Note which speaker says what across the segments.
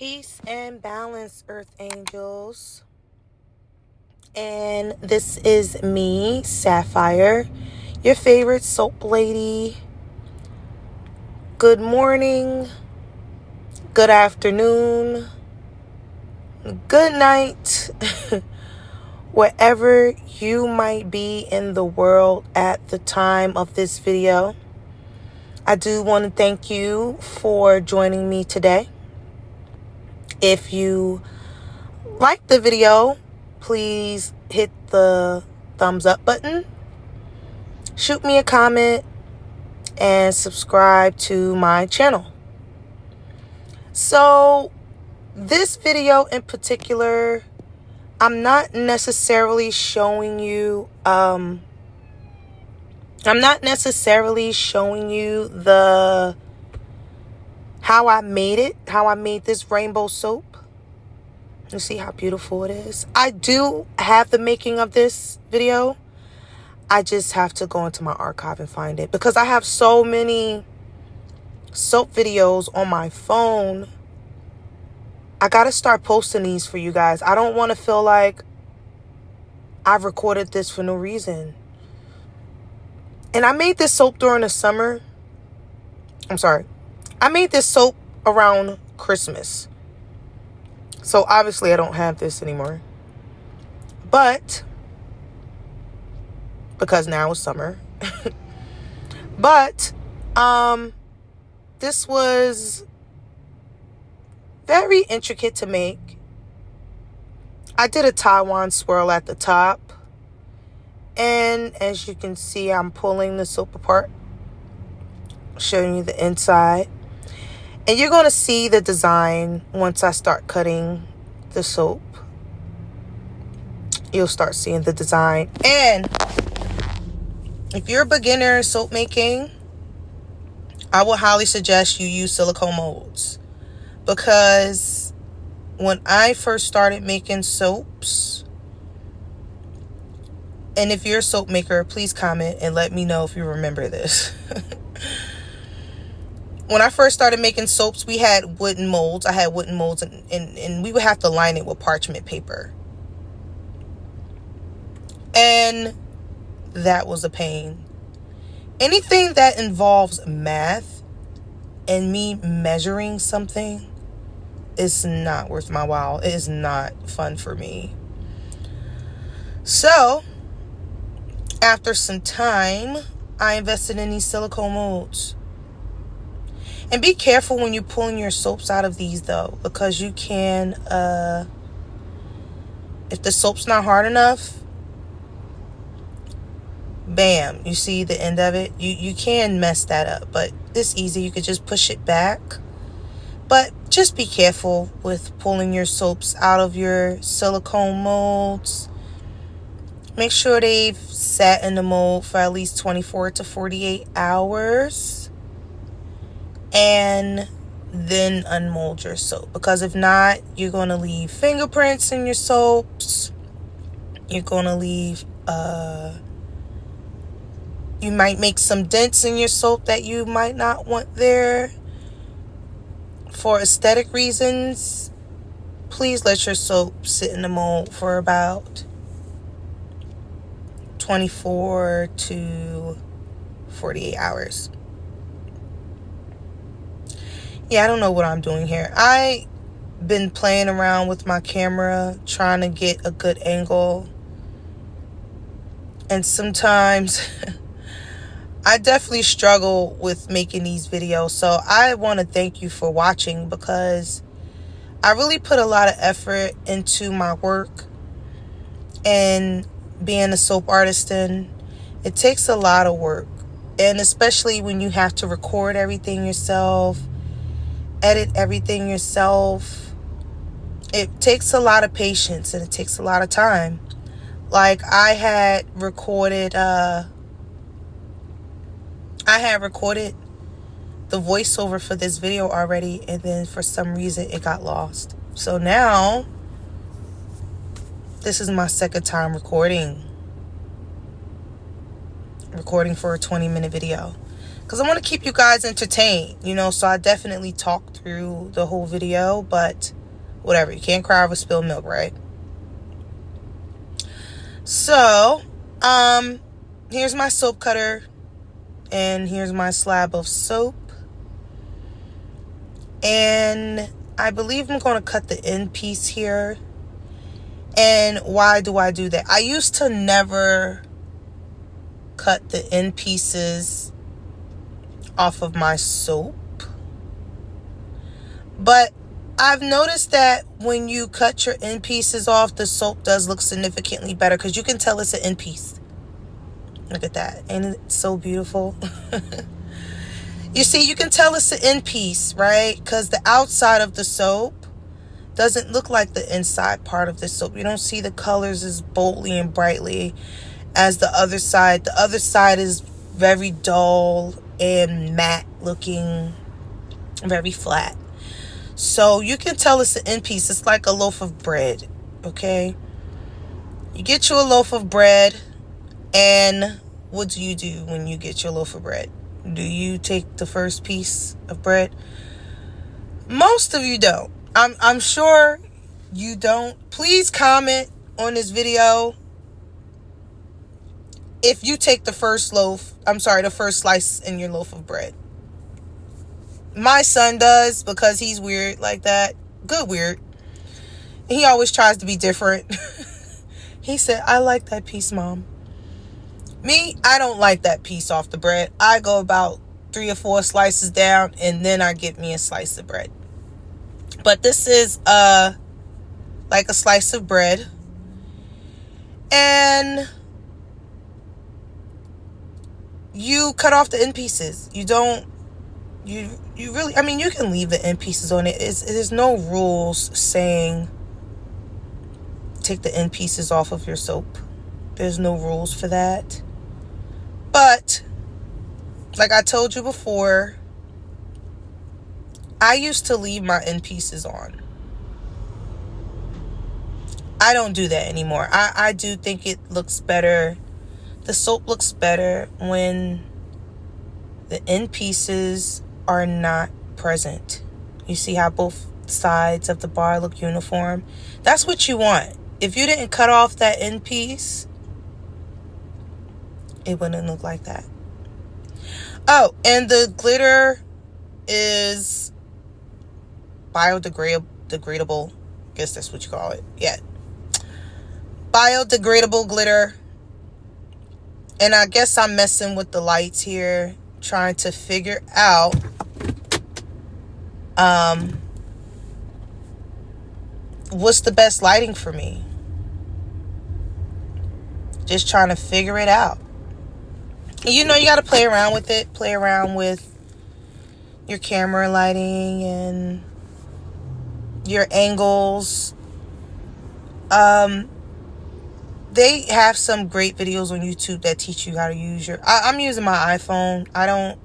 Speaker 1: Peace and balance, Earth Angels. And this is me, Sapphire, your favorite soap lady. Good morning, good afternoon, good night, wherever you might be in the world at the time of this video. I do want to thank you for joining me today. If you like the video, please hit the thumbs up button, shoot me a comment, and subscribe to my channel. So this video in particular, I'm not necessarily showing you the how I made this rainbow soap. You see how beautiful it is? I do have the making of this video. I just have to go into my archive and find it because I have so many soap videos on my phone. I gotta start posting these for you guys. I don't want to feel like I've recorded this for no reason. And I made this soap during the summer. I made this soap around Christmas. So obviously I don't have this anymore. But because now it's summer. But this was very intricate to make. I did a Taiwan swirl at the top. And as you can see, I'm pulling the soap apart, showing you the inside. And you're going to see the design once I start cutting the soap. You'll start seeing the design. And if you're a beginner in soap making, I would highly suggest you use silicone molds. Because when I first started making soaps, and if you're a soap maker, please comment and let me know if you remember this. When I first started making soaps, we had wooden molds. I had wooden molds, and we would have to line it with parchment paper. And that was a pain. Anything that involves math and me measuring something is not worth my while. It is not fun for me. So, after some time, I invested in these silicone molds. And be careful when you're pulling your soaps out of these, though, because you can, if the soap's not hard enough, bam, you see the end of it? You can mess that up, but it's easy. You could just push it back. But just be careful with pulling your soaps out of your silicone molds. Make sure they've sat in the mold for at least 24 to 48 hours. And then unmold your soap. Because if not, you're going to leave fingerprints in your soaps. You're going to leave, you might make some dents in your soap that you might not want there. For aesthetic reasons, please let your soap sit in the mold for about 24 to 48 hours. Yeah, I don't know what I'm doing here. I've been playing around with my camera, trying to get a good angle. And sometimes I definitely struggle with making these videos. So I want to thank you for watching because I really put a lot of effort into my work. And being a soap artist, it takes a lot of work. And especially when you have to record everything yourself, edit everything yourself, it takes a lot of patience and it takes a lot of time. Like I had recorded the voiceover for this video already, and then for some reason it got lost. So now this is my second time recording for a 20-minute video. because I want to keep you guys entertained, you know. So I definitely talk through the whole video, but whatever. You can't cry over spilled milk, right? So, here's my soap cutter, and here's my slab of soap. And I believe I'm going to cut the end piece here. And why do I do that? I used to never cut the end pieces off of my soap. But I've noticed that when you cut your end pieces off, the soap does look significantly better because you can tell it's an end piece. Look at that. Ain't it so beautiful? You see, you can tell it's an end piece, right? Because the outside of the soap doesn't look like the inside part of the soap. You don't see the colors as boldly and brightly as the other side. The other side is very dull and matte looking, very flat. So you can tell it's an end piece. It's like a loaf of bread, okay? You get you a loaf of bread, and what do you do when you get your loaf of bread? Do you take the first piece of bread? Most of you don't. I'm sure you don't. Please comment on this video if you take the first slice in your loaf of bread. My son does because he's weird like that. Good weird. He always tries to be different. He said, I like that piece, Mom. Me, I don't like that piece off the bread. I go about 3 or 4 slices down, and then I get me a slice of bread. But this is like a slice of bread. And you cut off the end pieces. You don't, you really, I mean, you can leave the end pieces on it. There's no rules saying take the end pieces off of your soap. There's no rules for that. But like I told you before, I used to leave my end pieces on. I don't do that anymore. I do think it looks better. The soap looks better when the end pieces are not present. You see how both sides of the bar look uniform? That's what you want. If you didn't cut off that end piece, it wouldn't look like that. Oh, and the glitter is biodegradable. I guess that's what you call it. Yeah. Biodegradable glitter. And I guess I'm messing with the lights here, trying to figure out what's the best lighting for me. Just trying to figure it out. You know, you got to play around with it. Play around with your camera lighting and your angles. They have some great videos on YouTube that teach you how to use your... I'm using my iPhone. I don't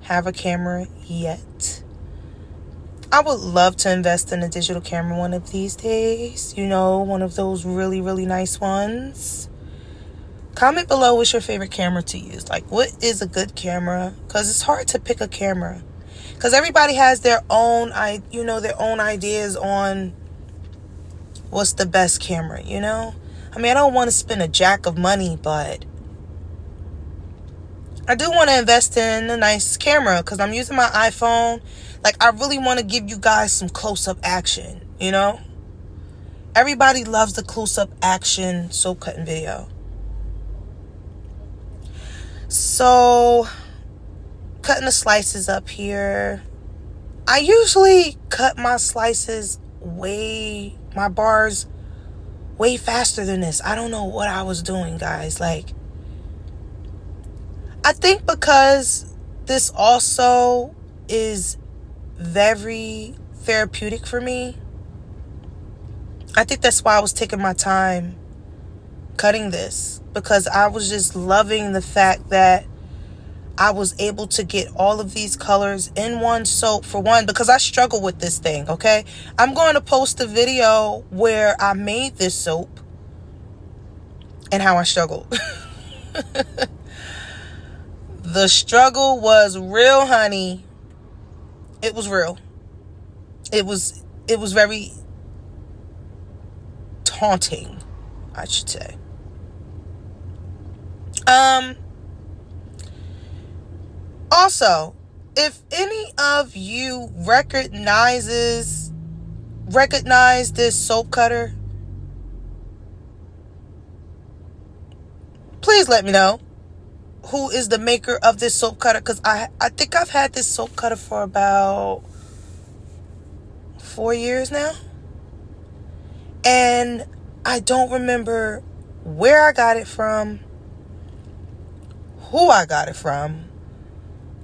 Speaker 1: have a camera yet. I would love to invest in a digital camera one of these days. You know, one of those really, really nice ones. Comment below what's your favorite camera to use. Like, what is a good camera? Because it's hard to pick a camera. Because everybody has their own, their own ideas on what's the best camera, you know? I mean, I don't want to spend a jack of money, but I do want to invest in a nice camera because I'm using my iPhone. Like, I really want to give you guys some close-up action, you know? Everybody loves the close-up action soap cutting video. So, cutting the slices up here. I usually cut my slices my bars way faster than this. I don't know what I was doing, guys. Like, I think because this also is very therapeutic for me. I think that's why I was taking my time cutting this, because I was just loving the fact that I was able to get all of these colors in one soap. For one, because I struggle with this thing, okay? I'm going to post a video where I made this soap and how I struggled. The struggle was real, honey. It was real. It was very taunting, I should say. Also, if any of you recognize this soap cutter, please let me know who is the maker of this soap cutter, because I think I've had this soap cutter for about 4 years now, and I don't remember where I got it from, who I got it from,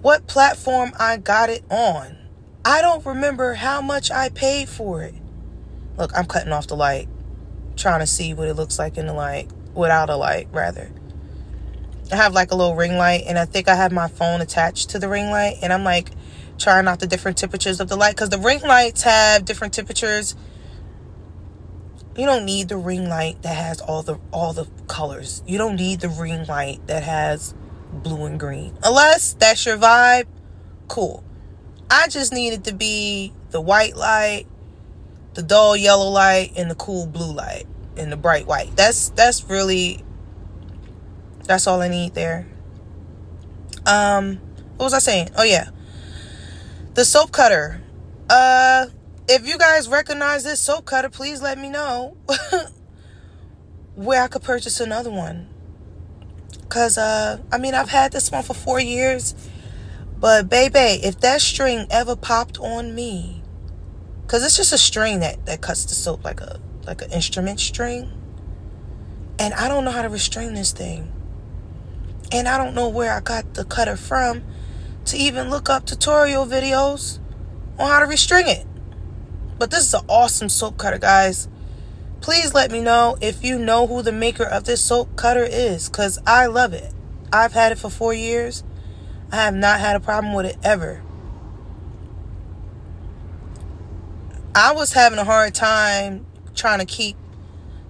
Speaker 1: what platform I got it on. I don't remember how much I paid for it. Look, I'm cutting off the light, trying to see what it looks like in the light, without a light, rather. I have like a little ring light, and I think I have my phone attached to the ring light, and I'm like trying out the different temperatures of the light, because the ring lights have different temperatures. You don't need the ring light that has all the colors. You don't need the ring light that has blue and green, unless that's your vibe. Cool. I just need it to be the white light, the dull yellow light, and the cool blue light, and the bright white. That's all I need there. What was I saying? Oh yeah, the soap cutter. If you guys recognize this soap cutter, please let me know where I could purchase another one. Because, I've had this one for 4 years. But, baby, if that string ever popped on me, because it's just a string that cuts the soap like an instrument string. And I don't know how to restring this thing. And I don't know where I got the cutter from to even look up tutorial videos on how to restring it. But this is an awesome soap cutter, guys. Please let me know if you know who the maker of this soap cutter is, because I love it. I've had it for 4 years. I have not had a problem with it ever. I was having a hard time trying to keep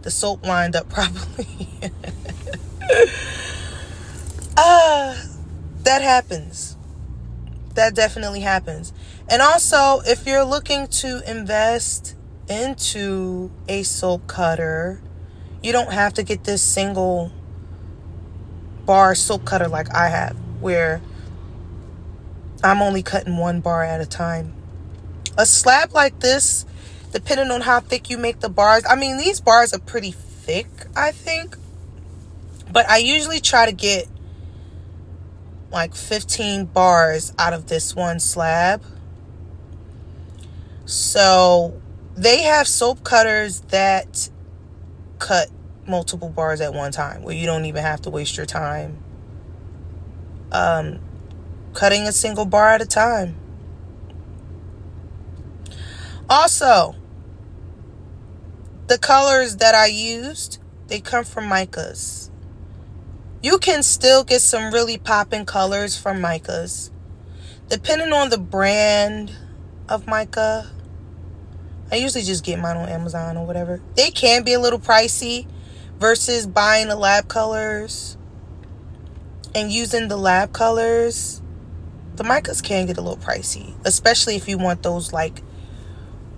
Speaker 1: the soap lined up properly. That happens. That definitely happens. And also, if you're looking to invest into a soap cutter, you don't have to get this single bar soap cutter like I have, where I'm only cutting 1 bar at a time. A slab like this, depending on how thick you make the bars, these bars are pretty thick, I think, but I usually try to get like 15 bars out of this one slab. So they have soap cutters that cut multiple bars at one time, where you don't even have to waste your time cutting a single bar at a time. Also, the colors that I used, they come from micas. You can still get some really popping colors from micas, depending on the brand of mica. I usually just get mine on Amazon or whatever. They can be a little pricey versus buying the lab colors and using the lab colors. The micas can get a little pricey, especially if you want those like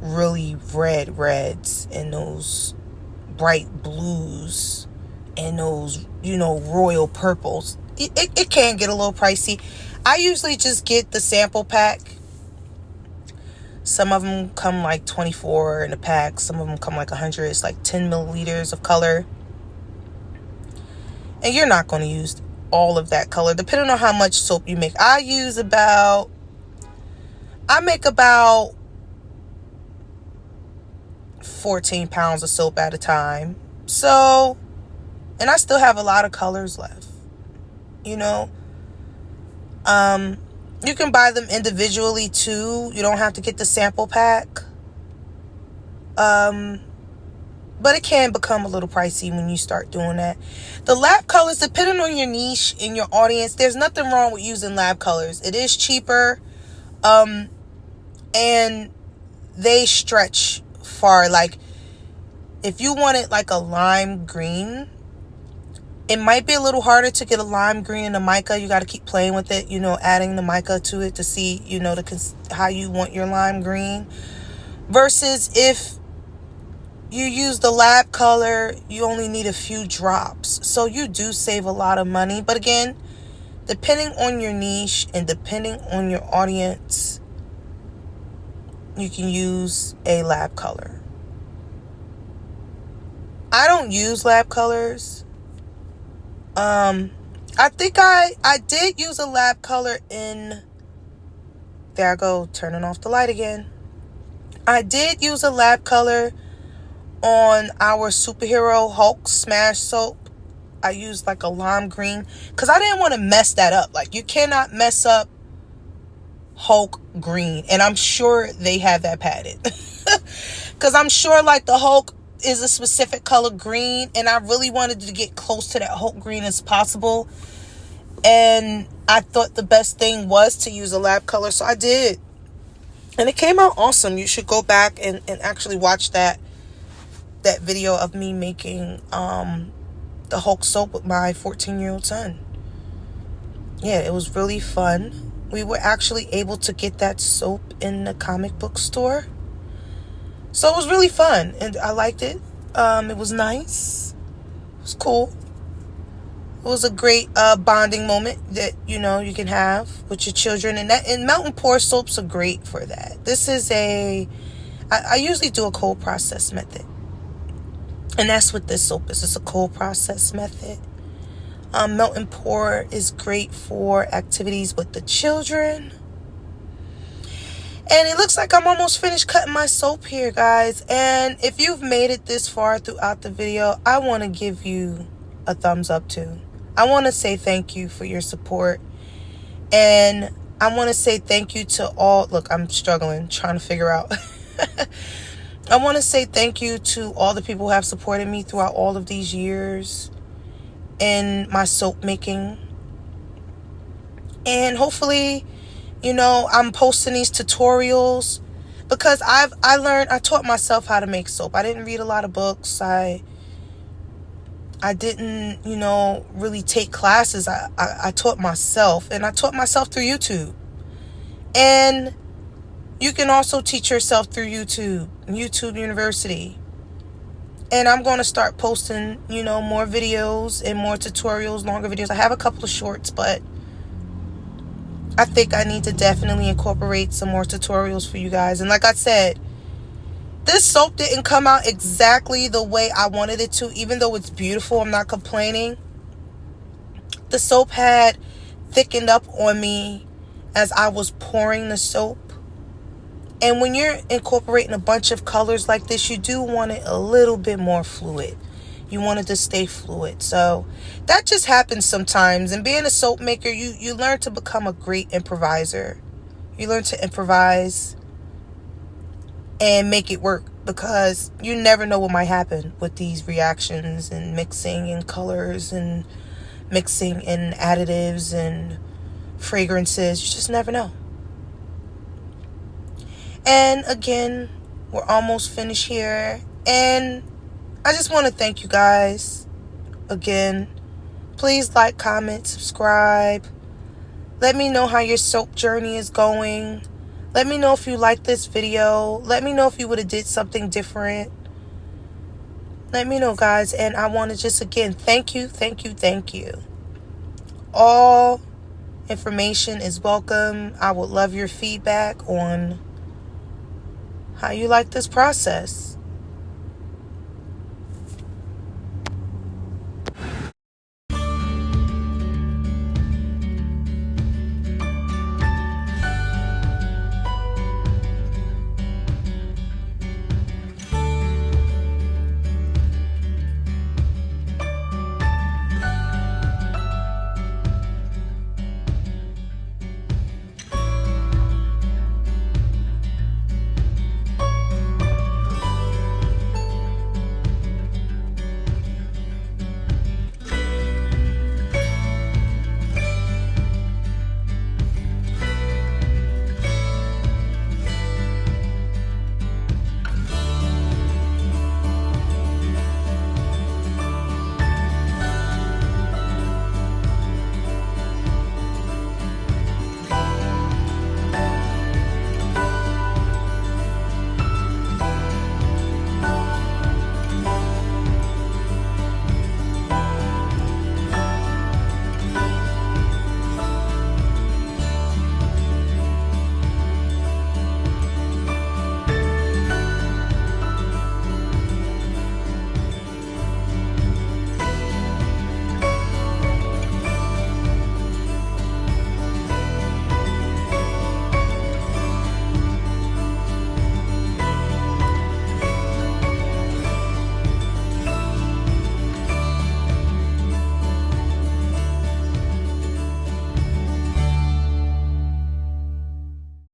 Speaker 1: really red reds and those bright blues and those, royal purples. It can get a little pricey. I usually just get the sample pack. Some of them come like 24 in a pack. Some of them come like 100. It's like 10 milliliters of color. And you're not going to use all of that color, depending on how much soap you make. I make about 14 pounds of soap at a time. So, and I still have a lot of colors left. You can buy them individually too. You don't have to get the sample pack. But it can become a little pricey when you start doing that. The lab colors, depending on your niche and your audience, there's nothing wrong with using lab colors. It is cheaper. And they stretch far. Like, if you wanted like a lime green, It might be a little harder to get a lime green in the mica. You got to keep playing with it, adding the mica to it to see, how you want your lime green. Versus if you use the lab color, you only need a few drops. So you do save a lot of money. But again, depending on your niche and depending on your audience, you can use a lab color. I don't use lab colors. I think I did use a lab color in, there I go, turning off the light again. I did use a lab color on our superhero Hulk Smash soap. I used like a lime green because I didn't want to mess that up. Like, you cannot mess up Hulk green, and I'm sure they have that padded because I'm sure like the Hulk is a specific color green, and I really wanted to get close to that Hulk green as possible, and I thought the best thing was to use a lab color, so I did, and it came out awesome. You should go back and actually watch that video of me making the Hulk soap with my 14-year-old son. Yeah, it was really fun. We were actually able to get that soap in the comic book store. So it was really fun, and I liked it. It was nice. It was cool. It was a great bonding moment that, you can have with your children. And Mountain Pour soaps are great for that. This is I usually do a cold process method. And that's what this soap is. It's a cold process method. Mountain Pour is great for activities with the children. And it looks like I'm almost finished cutting my soap here, guys. And if you've made it this far throughout the video, I want to give you a thumbs up too. I want to say thank you for your support. And I want to say thank you to all. Look, I'm struggling, trying to figure out. I want to say thank you to all the people who have supported me throughout all of these years in my soap making. And hopefully, I'm posting these tutorials because I taught myself how to make soap. I didn't read a lot of books. I didn't, really take classes. I taught myself, and I taught myself through YouTube. And you can also teach yourself through YouTube University. And I'm going to start posting, more videos and more tutorials, longer videos. I have a couple of shorts, but I think I need to definitely incorporate some more tutorials for you guys. And like I said, this soap didn't come out exactly the way I wanted it to. Even though it's beautiful, I'm not complaining. The soap had thickened up on me as I was pouring the soap. And when you're incorporating a bunch of colors like this, you do want it a little bit more fluid. You want it to stay fluid. So that just happens sometimes. And being a soap maker, you learn to become a great improviser. You learn to improvise and make it work, because you never know what might happen with these reactions and mixing and colors and mixing and additives and fragrances. You just never know. And again, we're almost finished here. And I just want to thank you guys again. Please like, comment, subscribe. Let me know how your soap journey is going. Let me know if you like this video. Let me know if you would have did something different. Let me know, guys. And I want to just, again, thank you. All information is welcome. I would love your feedback on how you like this process.